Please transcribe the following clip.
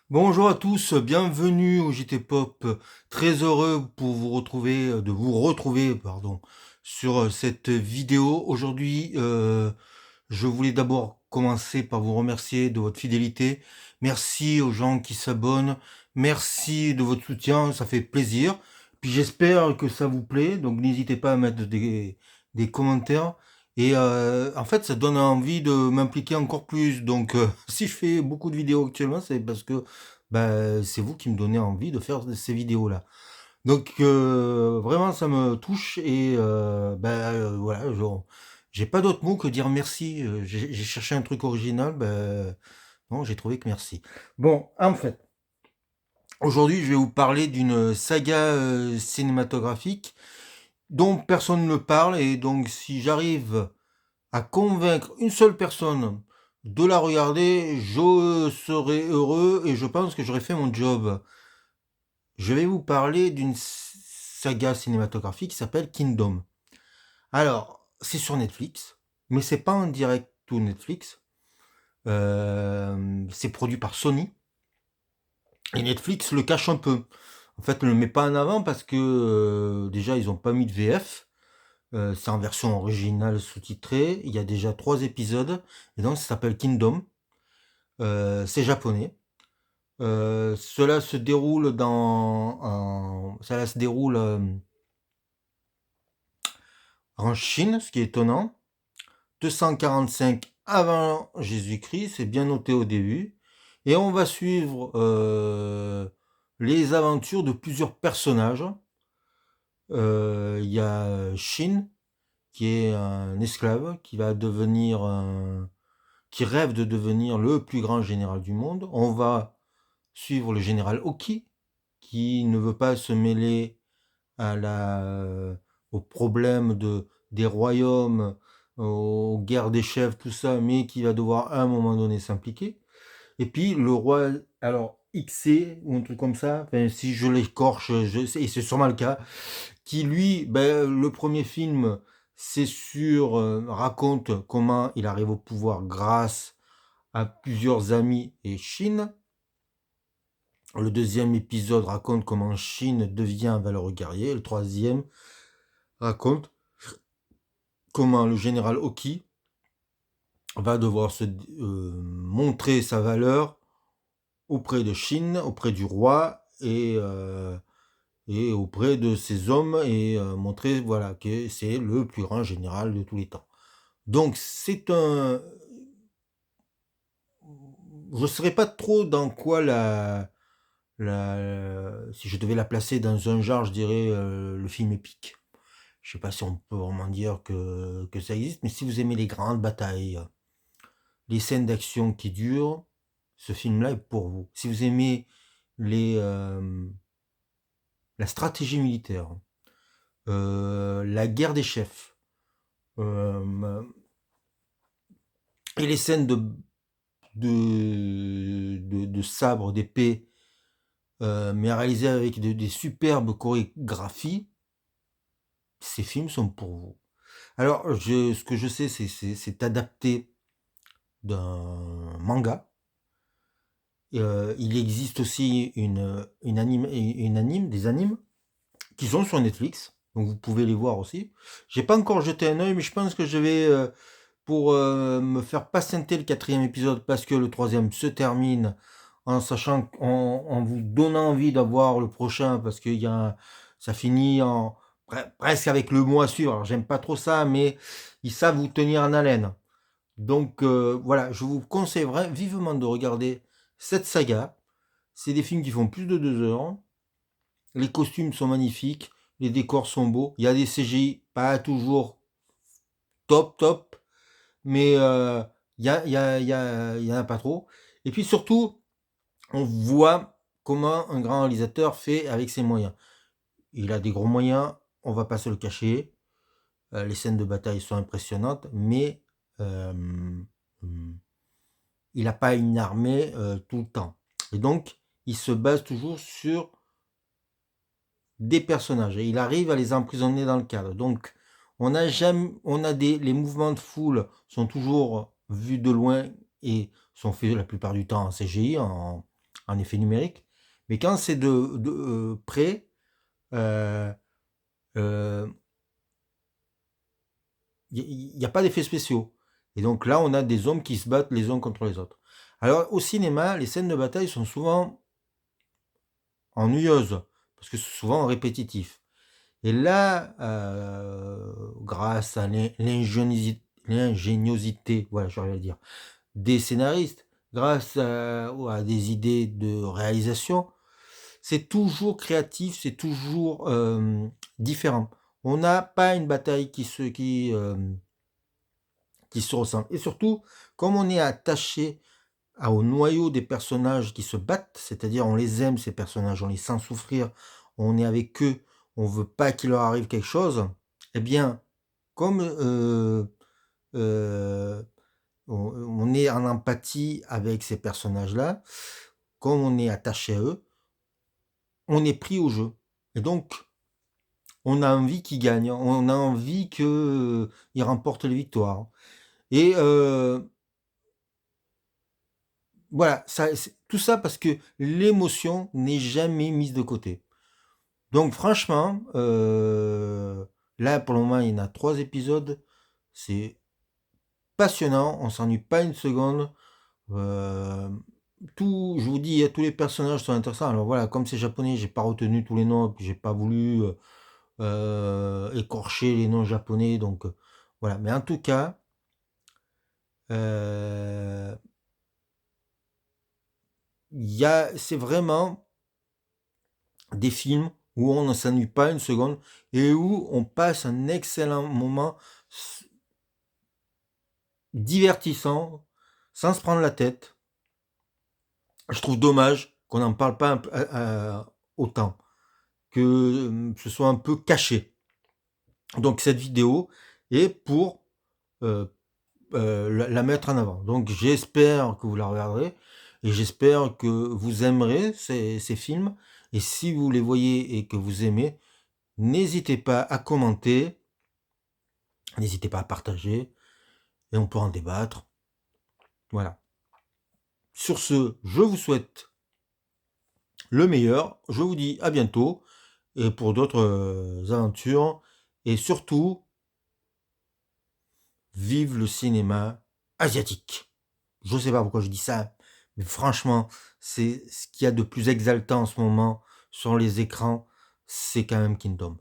Bonjour à tous, bienvenue au JT Pop. Très heureux pour vous retrouver, de vous retrouver, pardon, sur cette vidéo. Aujourd'hui, je voulais d'abord commencer par vous remercier de votre fidélité. Merci aux gens qui s'abonnent. Merci de votre soutien, ça fait plaisir. Puis j'espère que ça vous plaît, donc n'hésitez pas à mettre des commentaires. Et en fait, ça donne envie de m'impliquer encore plus. Donc, si je fais beaucoup de vidéos actuellement, c'est parce que c'est vous qui me donnez envie de faire ces vidéos-là. Donc, vraiment, ça me touche et voilà, j'ai pas d'autre mot que dire merci. J'ai cherché un truc original, non, j'ai trouvé que merci. Bon, en fait, aujourd'hui, je vais vous parler d'une saga cinématographique dont personne ne me parle et donc si j'arrive à convaincre une seule personne de la regarder, je serai heureux et je pense que j'aurai fait mon job. Je vais vous parler d'une saga cinématographique qui s'appelle Kingdom. Alors, c'est sur Netflix, mais c'est pas en direct tout Netflix. C'est produit par Sony et Netflix le cache un peu. En fait, ne le met pas en avant parce que déjà ils ont pas mis de VF. C'est en version originale sous-titrée. Il y a déjà 3 épisodes et donc ça s'appelle Kingdom. C'est japonais. Cela se déroule cela se déroule en Chine, ce qui est étonnant. 245 avant Jésus-Christ, c'est bien noté au début. Et on va suivre les aventures de plusieurs personnages. Il y a Shin, qui est un esclave, qui rêve de devenir le plus grand général du monde. On va suivre le général Oki, qui ne veut pas se mêler à aux problèmes des royaumes, aux guerres des chefs, tout ça, mais qui va devoir à un moment donné s'impliquer. Et puis le roi, alors XC ou un truc comme ça, enfin, si je l'écorche, et c'est sûrement le cas, qui lui, le premier film, raconte comment il arrive au pouvoir grâce à plusieurs amis et Chine. Le deuxième épisode raconte comment Chine devient un valeureux guerrier. Le troisième raconte comment le général Oki va devoir montrer sa valeur auprès de Chine, auprès du roi et auprès de ses hommes et montrer voilà que c'est le plus grand général de tous les temps. Donc c'est un, je ne saurais pas trop dans quoi si je devais la placer dans un genre, je dirais le film épique. Je sais pas si on peut vraiment dire que ça existe, mais si vous aimez les grandes batailles, les scènes d'action qui durent, ce film-là est pour vous. Si vous aimez les, la stratégie militaire, la guerre des chefs, euh, et les scènes de sabre, d'épée, mais réalisées avec des superbes chorégraphies, ces films sont pour vous. Alors, ce que je sais, c'est adapté d'un manga. Il existe aussi des animes qui sont sur Netflix, donc vous pouvez les voir aussi. J'ai pas encore jeté un œil, mais je pense que je vais, pour me faire patienter le quatrième épisode, parce que le troisième se termine en sachant, en vous donnant envie d'avoir le prochain, parce que ça finit presque avec le mois à suivre. Alors j'aime pas trop ça, mais ils savent vous tenir en haleine. Donc voilà, je vous conseille vivement de regarder cette saga. C'est des films qui font plus de 2 heures. Les costumes sont magnifiques, les décors sont beaux. Il y a des CGI pas toujours top, mais il y en a pas trop. Et puis surtout, on voit comment un grand réalisateur fait avec ses moyens. Il a des gros moyens, on va pas se le cacher. Les scènes de bataille sont impressionnantes, mais euh, il n'a pas une armée tout le temps. Et donc, il se base toujours sur des personnages et il arrive à les emprisonner dans le cadre. Donc, les mouvements de foule sont toujours vus de loin et sont faits la plupart du temps en CGI, en effet numérique. Mais quand c'est de près, il n'y a pas d'effets spéciaux. Et donc là, on a des hommes qui se battent les uns contre les autres. Alors au cinéma, les scènes de bataille sont souvent ennuyeuses, parce que c'est souvent répétitif. Et là, grâce à l'ingéniosité, voilà, j'arrive à le dire, des scénaristes, grâce à des idées de réalisation, c'est toujours créatif, c'est toujours différent. On n'a pas une bataille qui se ressemble. Et surtout, comme on est attaché au noyau des personnages qui se battent, c'est-à-dire on les aime ces personnages, on les sent souffrir, on est avec eux, on veut pas qu'il leur arrive quelque chose, eh bien, comme euh, on est en empathie avec ces personnages-là, comme on est attaché à eux, on est pris au jeu. Et donc, on a envie qu'ils gagnent, on a envie qu'ils remportent les victoires. Et voilà, tout ça parce que l'émotion n'est jamais mise de côté. Donc franchement, là pour le moment il y en a 3 épisodes, c'est passionnant, on s'ennuie pas une seconde. Euh, je vous dis, tous les personnages sont intéressants. Alors voilà, comme c'est japonais, j'ai pas retenu tous les noms, puis j'ai pas voulu écorcher les noms japonais, donc voilà. Mais en tout cas, euh, c'est vraiment des films où on ne s'ennuie pas une seconde et où on passe un excellent moment divertissant, sans se prendre la tête. Je trouve dommage qu'on n'en parle pas autant, que ce soit un peu caché. Donc cette vidéo est pour la mettre en avant. Donc j'espère que vous la regarderez et j'espère que vous aimerez ces films. Et si vous les voyez et que vous aimez, n'hésitez pas à commenter, n'hésitez pas à partager et on peut en débattre. Voilà. Sur ce, je vous souhaite le meilleur. Je vous dis à bientôt et pour d'autres aventures. Et surtout, vive le cinéma asiatique. Je ne sais pas pourquoi je dis ça, mais franchement, c'est ce qu'il y a de plus exaltant en ce moment sur les écrans, c'est quand même Kingdom.